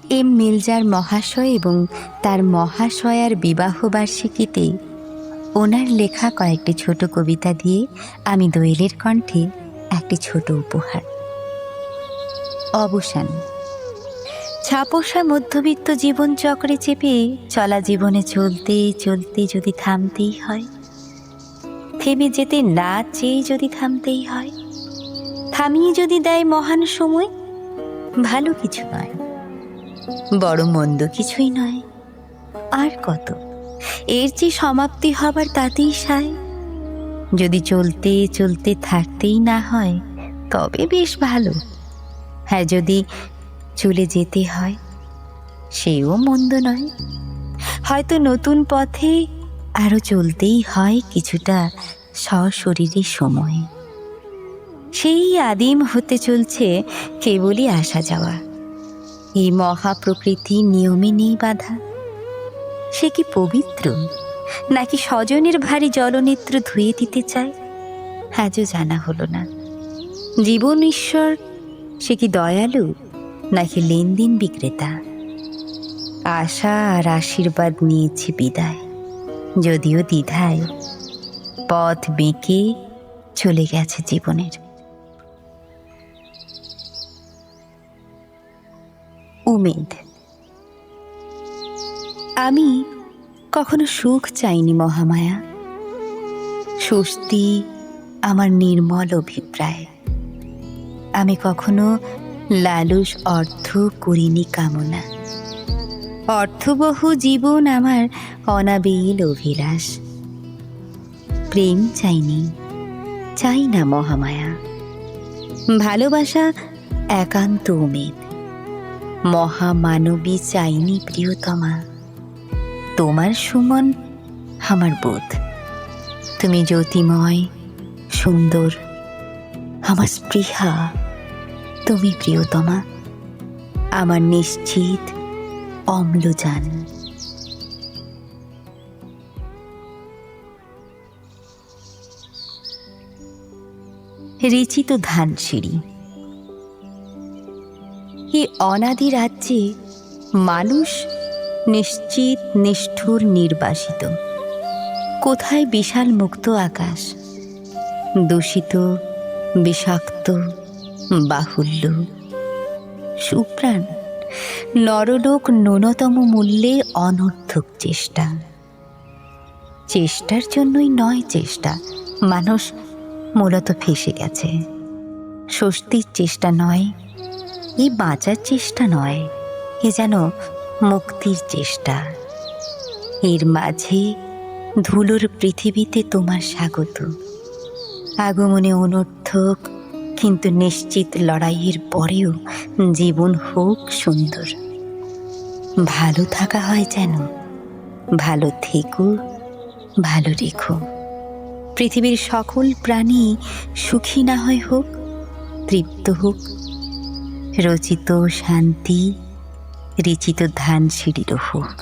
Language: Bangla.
এম মির্জার মহাশয় এবং তার মহাশয়ার বিবাহবার্ষিকীতে ওনার লেখা কয়েকটি ছোট কবিতা দিয়ে আমি দোয়েলের কণ্ঠে একটি ছোট উপহার। অবসান। ছাপোষা মধ্যবিত্ত জীবনচক্রে চেপে চলা জীবনে চলতে চলতে যদি থামতেই হয়, থেমে যেতে না চেয়ে যদি থামতেই হয়, থামিয়ে যদি দেয় মহান সময়, ভালো কিছু নয়, বড় মন্দ কিছুই নয়। আর কত, এর যে সমাপ্তি হবার তাতেই সায়। যদি চলতে চলতে থাকতেই না হয় তবে বেশ ভালো। হ্যাঁ, যদি চলে যেতে হয় সেও মন্দ নয়। হয়তো নতুন পথে আরো চলতেই হয় কিছুটা সশরীরে সময়। সেই আদিম হতে চলছে কেবলই আসা যাওয়া। এই মহাপ্রকৃতির নিয়মে নেই বাধা। সে কি পবিত্র, নাকি স্বজনের ভারী জলনেত্র ধুয়ে দিতে চায়, আজও জানা হলো না। জীবন ঈশ্বর সে কি দয়ালু, নাকি লেনদেন বিক্রেতা? আশা আর আশীর্বাদ নিয়েছি বিদায়, যদিও দ্বিধায় পথ বেঁকে চলে গেছে জীবনের। উমেদ। আমি কখনো সুখ চাইনি মহামায়া, স্বস্তি আমার নির্মল অভিপ্রায়। আমি কখনো লালুস অর্থ করিনি কামনা, অর্থবহ জীবন আমার অনাবিল অভিলাষ। প্রেম চাইনি, চাই না মহামায়া। ভালোবাসা একান্ত উমেদ, মহামানবী চাইনি প্রিয়তমা। তোমার সুমন আমার বোধ, তুমি জ্যোতিময় সুন্দর, আমার স্পৃহা তুমি প্রিয়তমা, আমার নিশ্চিত অম্লজান। রেচিত ধানসিঁড়ি। এই অনাদি রাজ্যে মানুষ নিশ্চিত নিষ্ঠুর নির্বাসিত। কোথায় বিশাল মুক্ত আকাশ, দূষিত বিষাক্ত বাহুল্য। সুপ্রাণ নরলোক ন্যূনতম মূল্যে অনর্থক চেষ্টা। চেষ্টার জন্যই নয় চেষ্টা, মানুষ মূলত ফেসে গেছে। স্বস্তির চেষ্টা নয়, এ বাঁচার চেষ্টা নয়, এ যেন মুক্তির চেষ্টা। এর মাঝে ধুলোর পৃথিবীতে তোমার স্বাগত। আগমনে অনর্থক কিন্তু নিশ্চিত লড়াইয়ের পরেও জীবন হোক সুন্দর। ভালো থাকা হয় যেন, ভালো থেকো, ভালো রেখো। পৃথিবীর সকল প্রাণী সুখী না হয় হোক, তৃপ্ত হোক। রচিত শান্তি রেচিত ধানসিঁড়িরও হোক।